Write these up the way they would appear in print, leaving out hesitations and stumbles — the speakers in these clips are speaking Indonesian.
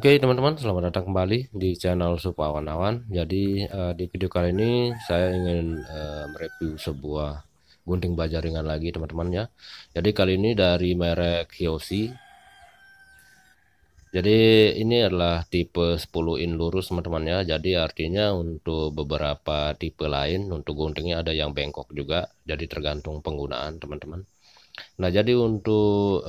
Oke teman-teman, selamat datang kembali di channel Supawan-awan. Jadi di video kali ini saya ingin mereview sebuah gunting baja ringan lagi teman-teman ya. Jadi kali ini dari merek Hyoshi. Jadi ini adalah tipe 10 in lurus teman-teman ya. Jadi artinya untuk beberapa tipe lain untuk guntingnya ada yang bengkok juga. Jadi tergantung penggunaan teman-teman. Nah, jadi untuk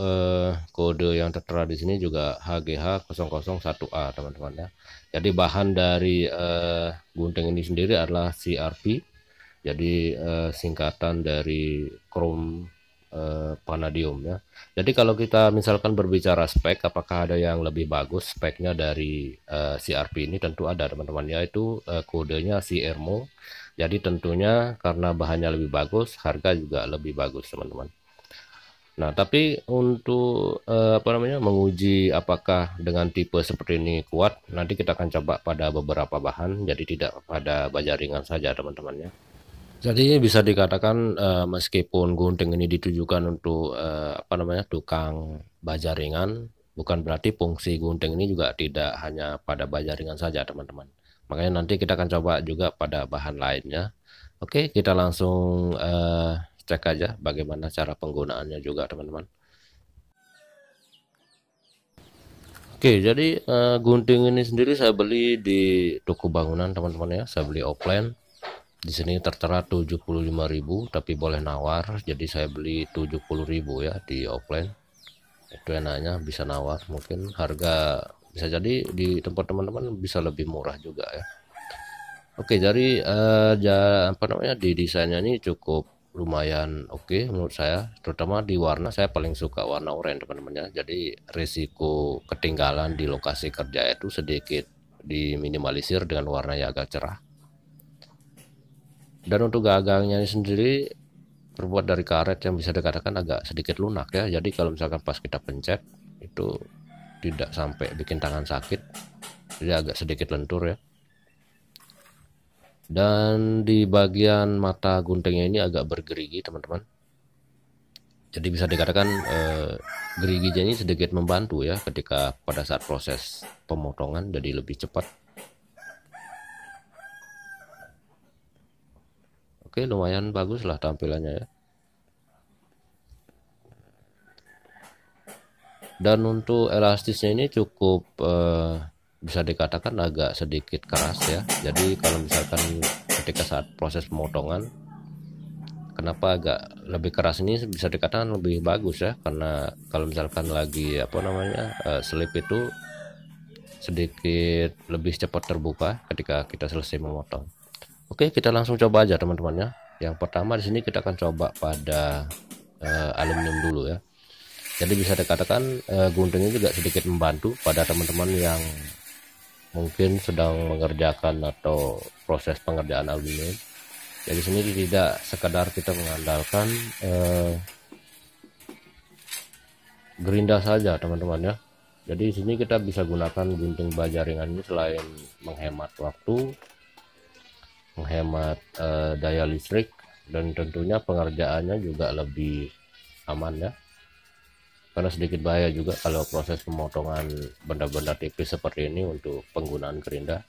kode yang tertera di sini juga HGH 001A teman-teman ya. Jadi bahan dari gunting ini sendiri adalah CRP. Jadi singkatan dari chrome vanadium ya. Jadi kalau kita misalkan berbicara spek, apakah ada yang lebih bagus speknya dari CRP ini? Tentu ada teman-teman, yaitu kodenya CRMO. Jadi tentunya karena bahannya lebih bagus, harga juga lebih bagus teman-teman. Nah, tapi untuk menguji apakah dengan tipe seperti ini kuat, nanti kita akan coba pada beberapa bahan, jadi tidak pada baja ringan saja teman-teman ya. Jadi bisa dikatakan meskipun gunting ini ditujukan untuk tukang baja ringan, bukan berarti fungsi gunting ini juga tidak hanya pada baja ringan saja teman-teman. Makanya nanti kita akan coba juga pada bahan lainnya. Oke, kita langsung cek aja bagaimana cara penggunaannya juga teman-teman. Oke, jadi gunting ini sendiri saya beli di toko bangunan teman-teman ya. Saya beli offline. Di sini tertera 75.000 tapi boleh nawar. Jadi saya beli 70.000 ya di offline. Itu enaknya bisa nawar, mungkin harga bisa jadi di tempat teman-teman bisa lebih murah juga ya. Oke, jadi di desainnya ini cukup lumayan oke menurut saya, terutama di warna. Saya paling suka warna oranye teman-teman ya. Jadi risiko ketinggalan di lokasi kerja itu sedikit diminimalisir dengan warna yang agak cerah. Dan untuk gagangnya sendiri terbuat dari karet yang bisa dikatakan agak sedikit lunak ya. Jadi kalau misalkan pas kita pencet itu tidak sampai bikin tangan sakit, jadi agak sedikit lentur ya. Dan di bagian mata guntingnya ini agak bergerigi teman-teman. Jadi bisa dikatakan geriginya ini sedikit membantu ya ketika pada saat proses pemotongan, jadi lebih cepat. Oke, lumayan bagus lah tampilannya ya. Dan untuk elastisnya ini cukup bisa dikatakan agak sedikit keras ya. Jadi kalau misalkan ketika saat proses pemotongan, kenapa agak lebih keras ini bisa dikatakan lebih bagus ya, karena kalau misalkan lagi slip itu sedikit lebih cepat terbuka ketika kita selesai memotong. Oke, kita langsung coba aja teman-teman ya. Yang pertama di sini kita akan coba pada aluminium dulu ya. Jadi bisa dikatakan guntingnya juga sedikit membantu pada teman-teman yang mungkin sedang mengerjakan atau proses pengerjaan aluminium. Jadi sini tidak sekedar kita mengandalkan gerinda saja teman-teman ya. Jadi sini kita bisa gunakan gunting baja ringan ini selain menghemat waktu, menghemat daya listrik, dan tentunya pengerjaannya juga lebih aman ya. Karena sedikit bahaya juga kalau proses pemotongan benda-benda tipis seperti ini untuk penggunaan gerinda.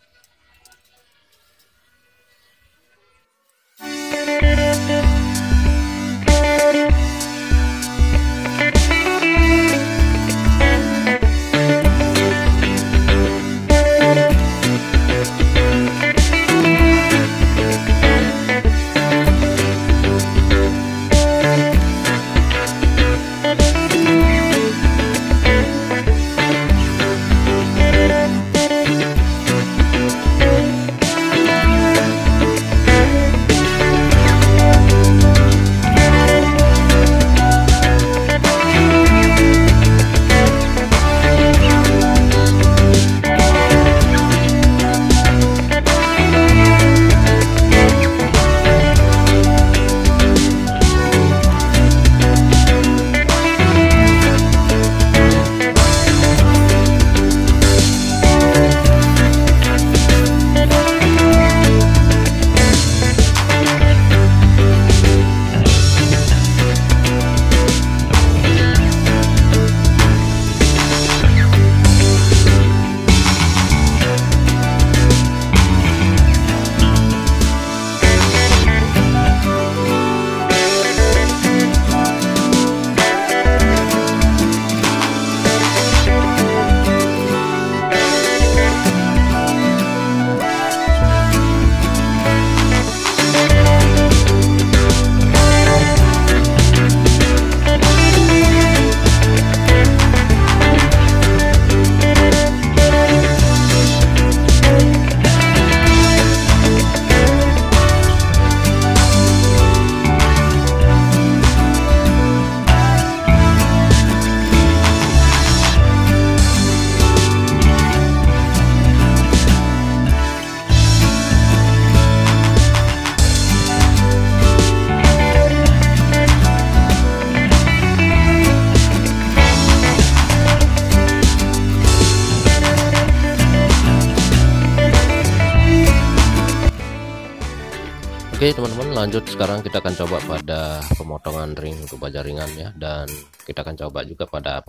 Oke teman-teman, lanjut sekarang kita akan coba pada pemotongan ring untuk baja ringan ya, dan kita akan coba juga pada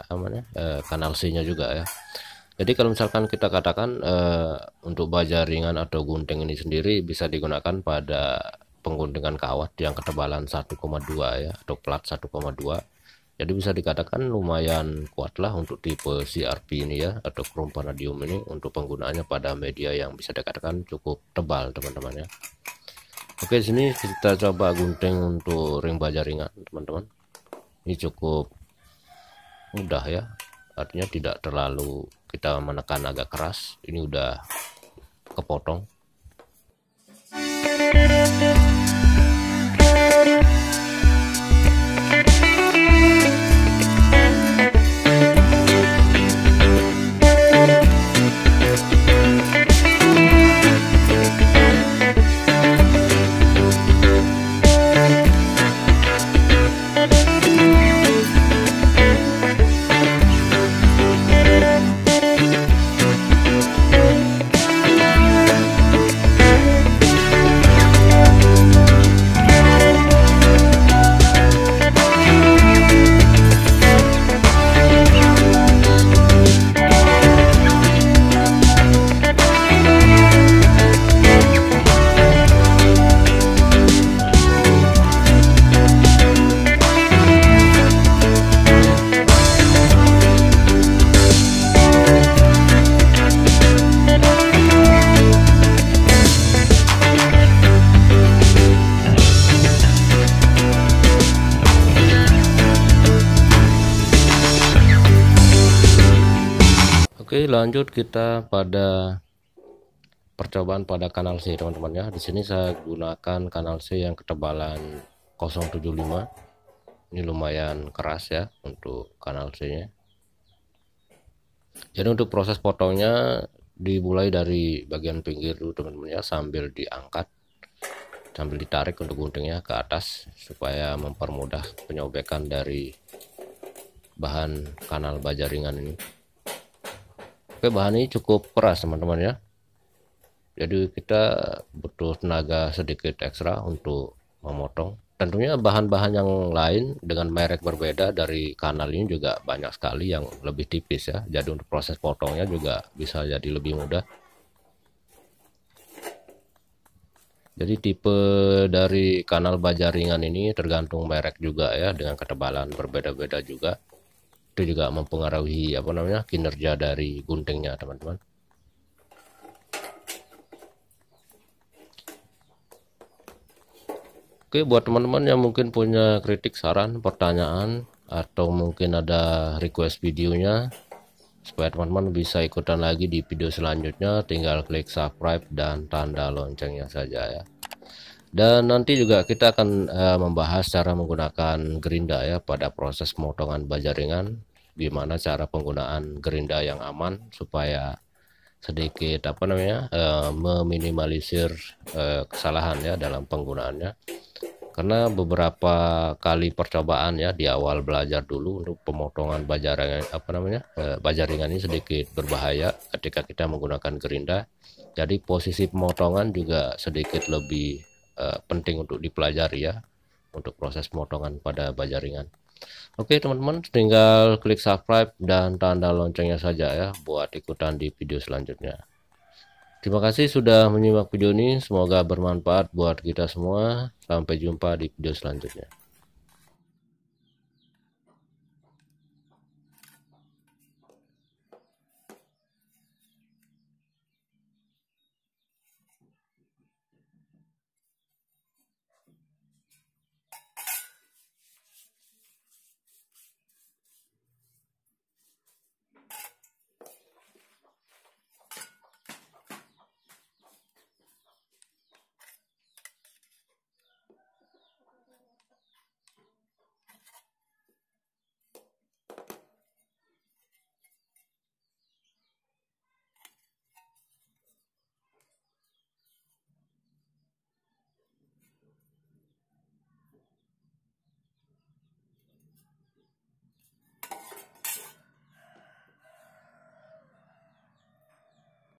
namanya kanal C nya juga ya. Jadi kalau misalkan kita katakan untuk baja ringan atau gunting ini sendiri bisa digunakan pada pengguntingan kawat yang ketebalan 1,2 ya, atau plat 1,2. Jadi bisa dikatakan lumayan kuat lah untuk tipe CRP ini ya, atau chrome vanadium ini, untuk penggunaannya pada media yang bisa dikatakan cukup tebal teman-teman ya. Oke, sini kita coba gunting untuk ring baja ringan teman-teman. Ini cukup mudah ya, artinya tidak terlalu kita menekan agak keras, ini udah kepotong. Oke, lanjut kita pada percobaan pada kanal C teman-teman ya. Di sini saya gunakan kanal C yang ketebalan 0,75. Ini lumayan keras ya untuk kanal C nya. Jadi untuk proses potongnya dimulai dari bagian pinggir dulu teman-teman ya, sambil diangkat, sambil ditarik untuk guntingnya ke atas supaya mempermudah penyobekan dari bahan kanal baja ringan ini. Oke, bahan ini cukup keras teman-teman ya, jadi kita butuh tenaga sedikit ekstra untuk memotong. Tentunya bahan-bahan yang lain dengan merek berbeda dari kanal ini juga banyak sekali yang lebih tipis ya, jadi untuk proses potongnya juga bisa jadi lebih mudah. Jadi tipe dari kanal baja ringan ini tergantung merek juga ya, dengan ketebalan berbeda-beda juga. Itu juga mempengaruhi kinerja dari guntingnya teman-teman. Oke, buat teman-teman yang mungkin punya kritik, saran, pertanyaan, atau mungkin ada request videonya supaya teman-teman bisa ikutan lagi di video selanjutnya, tinggal klik subscribe dan tanda loncengnya saja ya. Dan nanti juga kita akan membahas cara menggunakan gerinda ya pada proses pemotongan baja ringan, gimana cara penggunaan gerinda yang aman supaya sedikit meminimalisir kesalahan ya dalam penggunaannya. Karena beberapa kali percobaan ya di awal belajar dulu untuk pemotongan baja ringan ini sedikit berbahaya ketika kita menggunakan gerinda. Jadi posisi pemotongan juga sedikit lebih penting untuk dipelajari ya untuk proses pemotongan pada baja ringan. Oke teman-teman, tinggal klik subscribe dan tanda loncengnya saja ya buat ikutan di video selanjutnya. Terima kasih sudah menyimak video ini, semoga bermanfaat buat kita semua. Sampai jumpa di video selanjutnya.